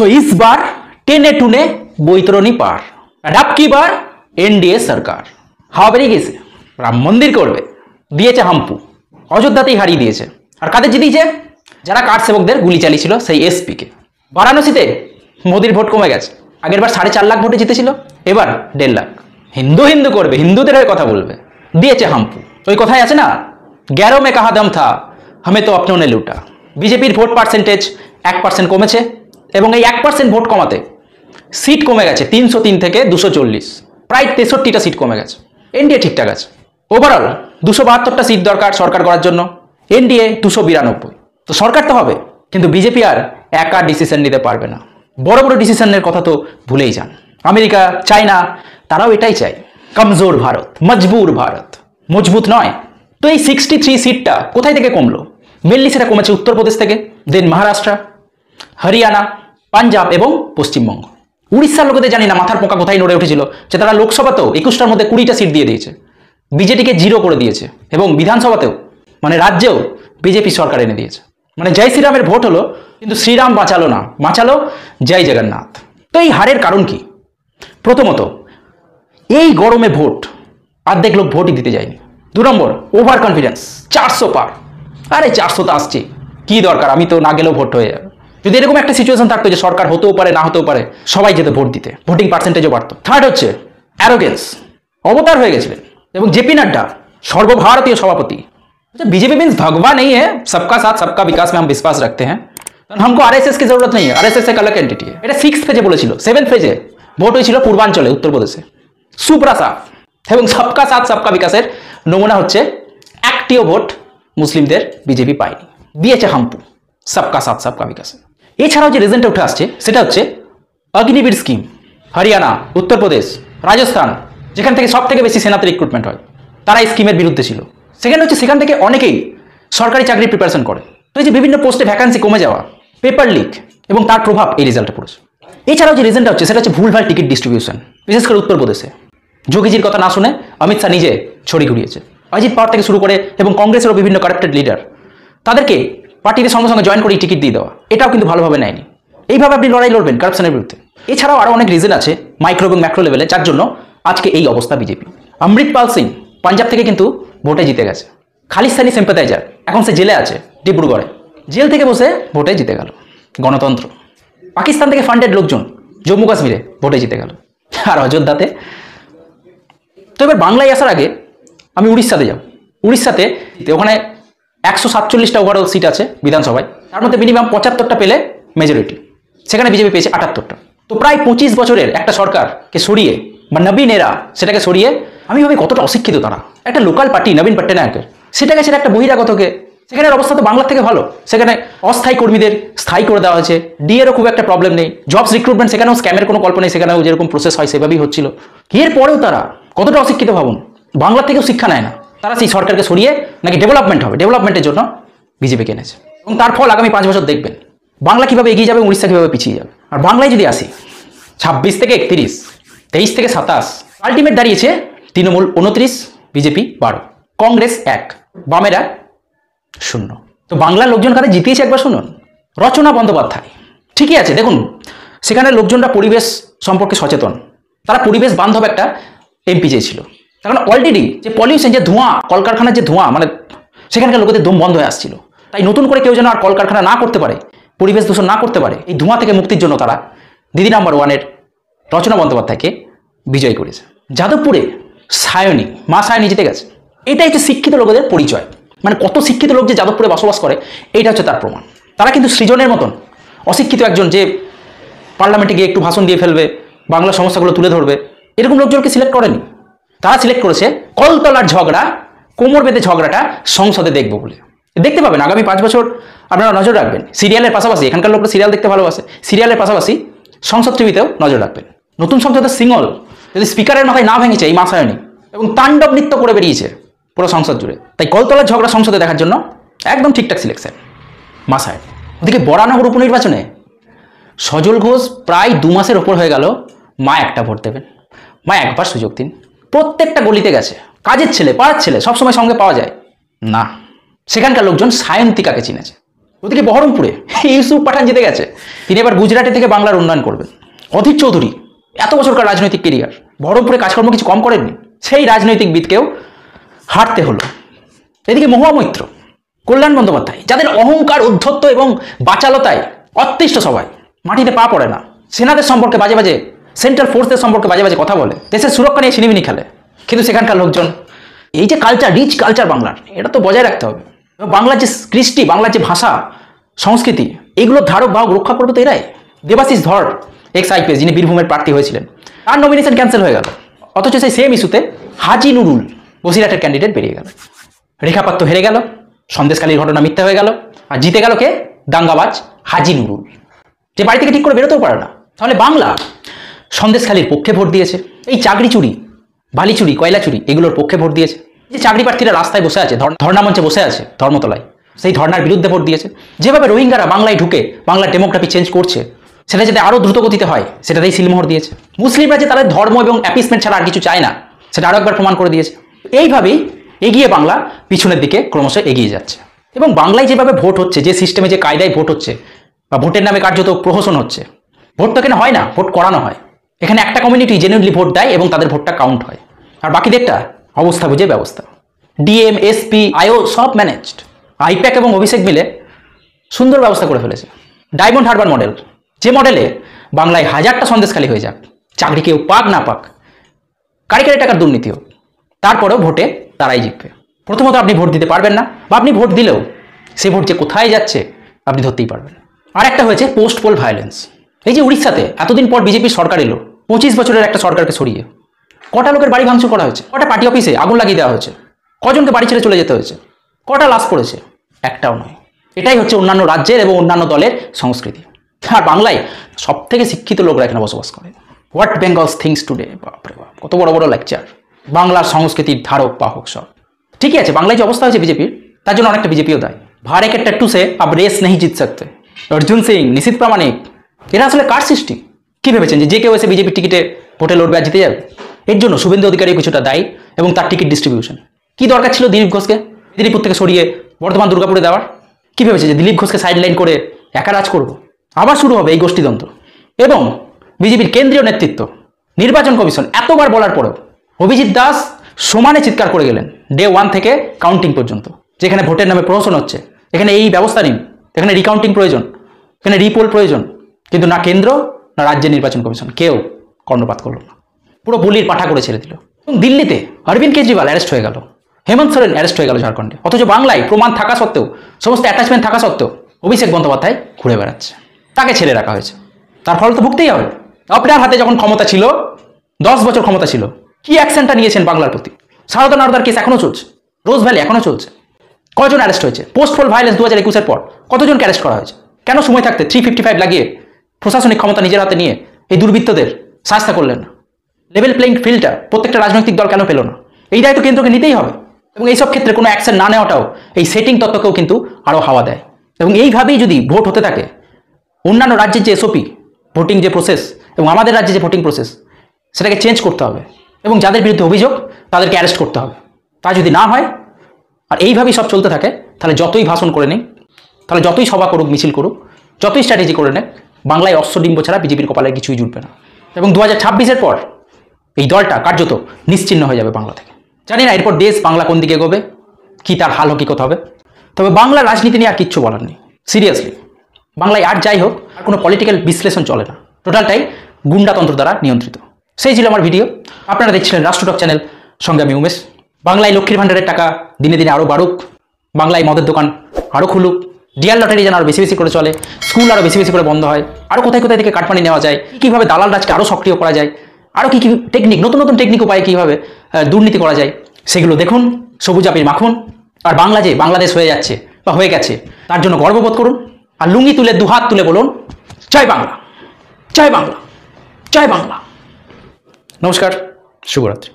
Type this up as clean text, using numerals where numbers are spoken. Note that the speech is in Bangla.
सो इस बार टेने टूने বৈতরণী পার। আর अब की बार এনডিএ সরকার হাওয়া বেরিয়ে গেছে, রাম মন্দির করবে, দিয়েছে হাম্পু, অযোধ্যাতেই হারিয়ে দিয়েছে। আর কাদের জিতিয়েছে? যারা কাঠ সেবকদের গুলি চালিয়েছিল সেই এসপিকে। বারাণসীতে মোদির ভোট কমে গেছে, আগের বার 4.5 লাখ ভোটে জিতেছিল, এবার 1.5 লাখ। হিন্দু হিন্দু করবে, হিন্দুদের হয়ে কথা বলবে, দিয়েছে হাম্পু। ওই কথাই আছে না, 11 में कहा दम था हमें तो अपनों ने लूटा। বিজেপির ভোট পার্সেন্টেজ 1% কমেছে এবং এই 1% ভোট কমাতে সিট কমে গেছে 303 থেকে 240, প্রায় 63টা সিট কমে গেছে। এনডিএ ঠিকঠাক আছে। ওভারঅল 272টা সিট দরকার সরকার করার জন্য, এনডিএ 292। তো সরকার তো হবে, কিন্তু বিজেপি আর একা ডিসিশন নিতে পারবে না। বড় বড় ডিসিশনের কথা তো ভুলেই যান। আমেরিকা, চায়না তারাও এটাই চায়, কমজোর ভারত, মজবুর ভারত, মজবুত নয়। তো এই 63 সিটটা কোথায় থেকে কমলো? মেনলি সেটা কমেছে উত্তরপ্রদেশ থেকে, দেন মহারাষ্ট্র, হরিয়ানা, পাঞ্জাব এবং পশ্চিমবঙ্গ। উড়িষ্যার লোকেদের জানি না মাথার পোকা কোথায় নড়ে উঠেছিল যে তারা লোকসভাতেও 21টার মধ্যে 20টা সিট দিয়ে দিয়েছে, বিজেপিকে 0 করে দিয়েছে, এবং বিধানসভাতেও মানে রাজ্যেও বিজেপি সরকার এনে দিয়েছে। মানে জয় শ্রীরামের ভোট হলো, কিন্তু শ্রীরাম বাঁচালো না, বাঁচালো জয় জগন্নাথ। তো এই হারের কারণ কি? প্রথমত, এই গরমে ভোট অর্ধেক লোক ভোটই দিতে যায়নি। 2 নম্বর, ওভার কনফিডেন্স, 400 পার। আরে 400 তো আসছে, কি দরকার, আমি তো না গেলেও ভোট হয়ে যাবে। যদি এরকম একটা সিচুয়েশন থাকতো যে সরকার হতেও পারে না হতেও পারে, সবাই যেত ভোট দিতে, ভোটিং পার্সেন্টেজও বাড়তো। থার্ড হচ্ছে অ্যারোগেন্স, অবতার হয়ে গেছিলেন। এবং জেপি নাড্ডা সর্বভারতীয় সভাপতি। बीजेपी मीन्स भगवान नहीं है, सबका साथ सबका विकास में हम विश्वास रखते हैं, हमको आरएसएस की जरूरत नहीं है, आरएसएस एक अलग एंटिटी है। এটা 6th ফেজে বলেছিল, 7th ফেজে ভোট হয়েছিল পূর্বাঞ্চলে, উত্তরপ্রদেশে সুপ্রাসাদ। এবং সবকা সাথ সবকা বিকাশের নমুনা হচ্ছে একটিও ভোট মুসলিমদের বিজেপি পায়নি, দিয়েছে হাম্পু সবকা সাথ সবকা বিকাশে। এছাড়াও যে রেজাল্টটা উঠে আসছে সেটা হচ্ছে অগ্নিবীর স্কিম, হরিয়ানা, উত্তরপ্রদেশ, রাজস্থান, যেখান থেকে সব থেকে বেশি সেনাতে রিক্রুটমেন্ট হয়, তারা এই স্কিমের বিরুদ্ধে ছিল। সেকেন্ড হচ্ছে সেখান থেকে অনেকেই সরকারি চাকরির প্রিপারেশন করে। তো এই যে বিভিন্ন পোস্টে ভ্যাকান্সি কমে যাওয়া, পেপার লিক এবং তার প্রভাব এই রেজাল্টে পড়েছে। এছাড়াও যে রিজনটা হচ্ছে সেটা হচ্ছে ভুলভাল টিকিট ডিস্ট্রিবিউশন, বিশেষ করে উত্তরপ্রদেশে। যোগীজির কথা না শুনে অমিত শাহ নিজে ছড়ি ঘুরিয়েছে। অজিত পাওয়ার থেকে শুরু করে এবং কংগ্রেসেরও বিভিন্ন কারাপ্টেড লিডার, তাদেরকে পার্টিতে সঙ্গে সঙ্গে জয়েন করে টিকিট দিয়ে দেওয়া, এটাও কিন্তু ভালোভাবে নেয়নি। এইভাবে আপনি লড়াই লড়বেন কারাপশনের বিরুদ্ধে। এছাড়াও আরও অনেক রিজন আছে মাইক্রো এবং ম্যাক্রো লেভেলে, যার জন্য আজকে এই অবস্থা বিজেপি। অমৃতপাল সিং পাঞ্জাব থেকে কিন্তু ভোটে জিতে গেছে। খালিস্তানি সিম্পাথাইজার, এখন সে জেলে আছে ডিব্রুগড়ে, জেল থেকে বসে ভোটে জিতে গেল। গণতন্ত্র। পাকিস্তান থেকে ফান্ডেড লোকজন জম্মু কাশ্মীরে ভোটে জিতে গেল, আর অযোধ্যাতে। তো এবার বাংলায় আসার আগে আমি উড়িষ্যাতে যাব। উড়িষ্যাতে ওখানে 147টা ওভারঅল সিট আছে বিধানসভায়, তার মধ্যে মিনিমাম 75টা পেলে মেজরিটি, সেখানে বিজেপি পেয়েছে 78টা। তো প্রায় 25 বছরের একটা সরকারকে সরিয়ে, বা নবীন এরা সেটাকে সরিয়ে, আমি ভাবি কতটা অশিক্ষিত তারা। একটা লোকাল পার্টি নবীন পট্টনায়কের, সেটাকে সেটা একটা বহিরাগতকে, সেখানের অবস্থা তো বাংলার থেকে ভালো। সেখানে অস্থায়ী কর্মীদের স্থায়ী করে দেওয়া হয়েছে, ডিএরও খুব একটা প্রবলেম নেই, জবস রিক্রুটমেন্ট সেখানেও স্ক্যামের কোনো কল্পনা নেই, সেখানেও যেরকম প্রসেস হয় সেভাবেই হচ্ছিল। এরপরেও তারা কতটা অশিক্ষিত ভাবুন, বাংলা থেকেও শিক্ষা নেয় না। তারা সেই সরকারকে সরিয়ে নাকি ডেভেলপমেন্ট হবে, ডেভেলপমেন্টের জন্য বিজেপিকে এনেছে। এবং তার ফল আগামী 5 বছর দেখবেন বাংলা কীভাবে এগিয়ে যাবে, উড়িষ্যা কীভাবে পিছিয়ে যাবে। আর বাংলায় যদি আসি, 26 থেকে 31, 23 থেকে 27, আলটিমেট দাঁড়িয়েছে তৃণমূল 29, বিজেপি 12, কংগ্রেস 1, বামেরা 0। তো বাংলার লোকজন কাদের জিতিয়েছে একবার শুনুন। রচনা বন্দ্যোপাধ্যায়, ঠিকই আছে, দেখুন সেখানে লোকজনরা পরিবেশ সম্পর্কে সচেতন, তারা পরিবেশ বান্ধব একটা এমপি চেয়েছিল। কারণ অলরেডি যে পলিউশন, যে ধোঁয়া, কলকারখানার যে ধোঁয়া, মানে সেখানকার লোকেদের দম বন্ধ হয়ে আসছিল। তাই নতুন করে কেউ যেন আর কলকারখানা না করতে পারে, পরিবেশ দূষণ না করতে পারে, এই ধোঁয়া থেকে মুক্তির জন্য তারা দিদি নাম্বার 1-এর রচনা বন্দ্যোপাধ্যায়কে বিজয় করেছে। যাদবপুরে সায়নী, মা সায়নী জিতে গেছে। এটাই হচ্ছে শিক্ষিত লোকেদের পরিচয়। মানে কত শিক্ষিত লোক যে যাদবপুরে বসবাস করে, এইটা হচ্ছে তার প্রমাণ। তারা কিন্তু সৃজনের মতন অশিক্ষিত একজন যে পার্লামেন্টে গিয়ে একটু ভাষণ দিয়ে ফেলবে, বাংলা সমস্যাগুলো তুলে ধরবে, এরকম লোকজনকে সিলেক্ট করেনি। তারা সিলেক্ট করেছে কলতলার ঝগড়া, কোমর বেঁধে ঝগড়াটা সংসদে দেখবো বলে। দেখতে পাবেন আগামী 5 বছর আপনারা নজর রাখবেন। সিরিয়ালের পাশাপাশি, এখানকার লোকরা সিরিয়াল দেখতে ভালোবাসে, সিরিয়ালের পাশাপাশি সংসদ টিভিতেও নজর রাখবেন। নতুন সংসদের সিঙ্গল যদি স্পিকারের মাথায় না ভেঙেছে এই মা সায়নী, এবং তাণ্ডব নৃত্য করে বেরিয়েছে পুরো সংসদ জুড়ে, তাই কলতলার ঝগড়া সংসদে দেখার জন্য একদম ঠিকঠাক সিলেকশন মা সায়নী। ওদিকে বরানগর উপনির্বাচনে সজল ঘোষ প্রায় 2 মাসের ওপর হয়ে গেল মা একটা ভোট দেবেন। মা একবার সুযোগ দিন। প্রত্যেকটা গলিতে গেছে, কাজের ছেলে, পাড়ার ছেলে, সবসময় সঙ্গে পাওয়া যায় না। সেখানকার লোকজন সায়ন্তিকাকে চিনেছে। ওদিকে বহরমপুরে ইউসুফ পাঠান জিতে গেছে, তিনি এবার গুজরাটে থেকে বাংলার উন্নয়ন করবেন। অধীর চৌধুরী এত বছরকার রাজনৈতিক কেরিয়ার, বহরমপুরে কাজকর্ম কিছু কম করেননি, সেই রাজনৈতিকবিদকেও হারতে হলো। এদিকে মহুয়া মৈত্র, কল্যাণ বন্দ্যোপাধ্যায়, যাদের অহংকার, উদ্ধত্ত এবং বাচালতায় অতিষ্ঠ সবাই, মাটিতে পা পড়ে না, সেনাদের সম্পর্কে বাজে বাজে, সেন্ট্রাল ফোর্সের সম্পর্কে বাজে বাজে কথা বলে, দেশের সুরক্ষা নিয়ে ছিনিমিনি খেলে, কিন্তু সেখানকার লোকজন এই যে কালচার, রিচ কালচার বাংলার, এটা তো বজায় রাখতে হবে। বাংলার যে কৃষ্টি, বাংলার যে ভাষা সংস্কৃতি, এগুলোর ধারক বাহক রক্ষা করবে তো এরাই। দেবাশিস ধর, এক্স আইপিএস, যিনি বীরভূমের প্রার্থী হয়েছিলেন, তার নমিনেশন ক্যান্সেল হয়ে গেল, অথচ সেই সেম ইস্যুতে হাজি নুরুল বসিরহাটের ক্যান্ডিডেট বেরিয়ে গেল। রেখাপাত্র হেরে গেল, সন্দেশখালীর ঘটনা মিথ্যা হয়ে গেল, আর জিতে গেল কে? দাঙ্গাবাজ হাজি নুরুল, যে বাড়ি থেকে ঠিক করে বেরোতেও পারে না। তাহলে বাংলা সন্দেশখালীর পক্ষে ভোট দিয়েছে, এই চাকরি চুরি, বালি চুরি, কয়লা চুরি, এগুলোর পক্ষে ভোট দিয়েছে। যে চাকরি প্রার্থীরা রাস্তায় বসে আছে, ধর্ণা মঞ্চে বসে আছে ধর্মতলায়, সেই ধর্নার বিরুদ্ধে ভোট দিয়েছে। যেভাবে রোহিঙ্গারা বাংলায় ঢুকে বাংলার ডেমোগ্রাফি চেঞ্জ করছে, সেটা যাতে আরও দ্রুতগতিতে হয়, সেটাতেই সিলমোহর দিয়েছে। মুসলিমরা যে তাদের ধর্ম এবং অ্যাপিসমেন্ট ছাড়া আর কিছু চায় না, সেটা আরও একবার প্রমাণ করে দিয়েছে। এইভাবেই এগিয়ে বাংলা পিছনের দিকে ক্রমশ এগিয়ে যাচ্ছে। এবং বাংলায় যেভাবে ভোট হচ্ছে, যে সিস্টেমে, যে কায়দায় ভোট হচ্ছে, বা ভোটের নামে কার্যত প্রহসন হচ্ছে, ভোট তো এখানে হয় না, ভোট করানো হয়। এখানে একটা কমিউনিটি জেনুইনলি ভোট দেয় এবং তাদের ভোটটা কাউন্ট হয়, আর বাকিদেরটা অবস্থা বুঝে ব্যবস্থা। ডিএম, এসপি, আইও সব ম্যানেজড। আইপ্যাক এবং অভিষেক মিলে সুন্দর ব্যবস্থা করে ফেলেছে। ডায়মন্ড হারবার মডেল, যে মডেলে বাংলায় হাজারটা সন্দেশখালী হয়ে যাক, চাকরি কেউ পাক না পাক, কারি টাকার দুর্নীতি হোক, তারপরেও ভোটে তারাই জিতবে। প্রথমত আপনি ভোট দিতে পারবেন না, বা আপনি ভোট দিলেও সে ভোট যে কোথায় যাচ্ছে আপনি ধরতেই পারবেন না। আর একটা হয়েছে পোস্ট পোল ভায়োলেন্স। এই যে উড়িষ্যাতে এতদিন পর বিজেপির সরকার এলো, 25 বছরের একটা সরকারকে সরিয়ে, কটা লোকের বাড়ি ভাঙচুর করা হয়েছে, কটা পার্টি অফিসে আগুন লাগিয়ে দেওয়া হয়েছে, কজনকে বাড়ি ছেড়ে চলে যেতে হয়েছে, কটা লাশ পড়েছে? একটাও নয়। এটাই হচ্ছে অন্যান্য রাজ্যের এবং অন্যান্য দলের সংস্কৃতি। আর বাংলায় সব থেকে শিক্ষিত লোকরা এখানে বসবাস করে। হোয়াট বেঙ্গলস থিংস টুডে, বাপরে বাপ, কত বড় বড় লেকচার। বাংলার সংস্কৃতির ধারক বাহক সব। ঠিকই আছে, বাংলায় যে অবস্থা হয়েছে বিজেপির, তার জন্য অনেকটা বিজেপিও দায়। ভাড়ে কে ট্যাটু সে আব রেস নেই জিত सकते। অর্জুন সিং, নিশীথ প্রামাণিক, এরা আসলে কার সৃষ্টি? কি ভেবেছেন যে কেউ এসে বিজেপির টিকিটে ভোটে লড়বে আর জিতে যাবে? এর জন্য শুভেন্দু অধিকারী কিছুটা দায়ী, এবং তার টিকিট ডিস্ট্রিবিউশন। কি দরকার ছিল দিলীপ ঘোষকে দিলীপুর থেকে সরিয়ে বর্ধমান দুর্গাপুরে দেওয়ার? কি ভেবেছে যে দিলীপ ঘোষকে সাইডলাইন করে একা রাজ করবো? আবার শুরু হবে এই গোষ্ঠীতন্ত্র। এবং বিজেপির কেন্দ্রীয় নেতৃত্ব, নির্বাচন কমিশন এতবার বলার পরেও অভিজিৎ দাস সমানে চিৎকার করে গেলেন ডে 1 থেকে কাউন্টিং পর্যন্ত, যেখানে ভোটের নামে প্রহসন হচ্ছে, এখানে এই ব্যবস্থা নিন, এখানে রিকাউন্টিং প্রয়োজন, এখানে রিপোল প্রয়োজন। কিন্তু না কেন্দ্র না রাজ্যের নির্বাচন কমিশন কেউ কর্ণপাত করল না, পুরো বুলির পাঠা করে ছেড়ে দিল। এবং দিল্লিতে অরবিন্দ কেজরিওয়াল অ্যারেস্ট হয়ে গেল, হেমন্ত সোরেন অ্যারেস্ট হয়ে গেল ঝাড়খণ্ডে, অথচ বাংলায় প্রমাণ থাকা সত্ত্বেও, সমস্ত অ্যাটাচমেন্ট থাকা সত্ত্বেও অভিষেক বন্দ্যোপাধ্যায় ঘুরে বেড়াচ্ছে, তাকে ছেড়ে রাখা হয়েছে। তার ফল তো ভুগতেই হবে। আপনার হাতে যখন ক্ষমতা ছিল, 10 বছর ক্ষমতা ছিল, কি অ্যাকশনটা নিয়েছেন বাংলার প্রতি? সারদা নারদার কেস এখনো চলছে, রোজ ভ্যালি এখনো চলছে। কজন অ্যারেস্ট হয়েছে? পোস্ট পোল ভায়োলেন্স 2021-এর পর কতজনকে অ্যারেস্ট করা হয়েছে? কেন সময় থাকতে 355 লাগিয়ে প্রশাসনিক ক্ষমতা নিজের হাতে নিয়ে এই দুর্বৃত্তদের শাস্তি করলেন না? লেভেল প্লেইং ফিল্ডটা প্রত্যেকটা রাজনৈতিক দল কেন পেল না? এই দায়িত্ব কেন্দ্রকে নিতেই হবে। এবং এইসব ক্ষেত্রে কোনো অ্যাকশন না নেওয়াটাও এই সেটিং তত্ত্বকেও কিন্তু আরও হাওয়া দেয়। এবং এইভাবেই যদি ভোট হতে থাকে, অন্যান্য রাজ্যের যে এসওপি, ভোটিং যে প্রসেস, এবং আমাদের রাজ্যে যে ভোটিং প্রসেস, সেটাকে চেঞ্জ করতে হবে। এবং যাদের বিরুদ্ধে অভিযোগ তাদেরকে অ্যারেস্ট করতে হবে। তা যদি না হয়, আর এইভাবেই সব চলতে থাকে, তাহলে যতই ভাষণ করে নিক, তাহলে যতই সভা করুক, মিছিল করুক, যতই স্ট্র্যাটেজি করে নেক, বাংলায় অশ্বডিম্ব ছাড়া বিজেপির কপালে কিছুই জুটবে না। এবং 2026-এর পর এই দলটা কার্যত নিশ্চিহ্ন হয়ে যাবে বাংলা থেকে। জানি না এরপর দেশ বাংলা কোন দিকে এগোবে, কি তার হাল হকিকত হবে। তবে বাংলার রাজনীতি নিয়ে আর কিচ্ছু বলার নেই। সিরিয়াসলি, বাংলায় আর যাই হোক, আর কোনো পলিটিক্যাল বিশ্লেষণ চলে না, টোটালটাই গুন্ডাতন্ত্র দ্বারা নিয়ন্ত্রিত। সেই ছিল আমার ভিডিও। আপনারা দেখছিলেন রাষ্ট্রটক চ্যানেল, সঙ্গে আমি উমেশ। বাংলায় লক্ষ্মীর ভাণ্ডারের টাকা দিনে দিনে আরও বাড়ুক, বাংলায় মদের দোকান আরও খুলুক, ডিয়ার লটারি যেন আরও বেশি বেশি করে চলে, স্কুল আরও বেশি বেশি করে বন্ধ হয়, আরও কোথায় কোথায় থেকে কাটমানি নেওয়া যায়, কীভাবে দালাল রাজকে আরও সক্রিয় করা যায়, আরও কী কী টেকনিক, নতুন নতুন টেকনিক উপায়ে কীভাবে দুর্নীতি করা যায়, সেগুলো দেখুন, সবুজ আবির মাখুন। আর বাংলা যে বাংলাদেশ হয়ে যাচ্ছে বা হয়ে গেছে, তার জন্য গর্ববোধ করুন। আর লুঙ্গি তুলে দুহাত তুলে বলুন, জয় বাংলা, জয় বাংলা, জয় বাংলা। নমস্কার, শুভরাত্রি।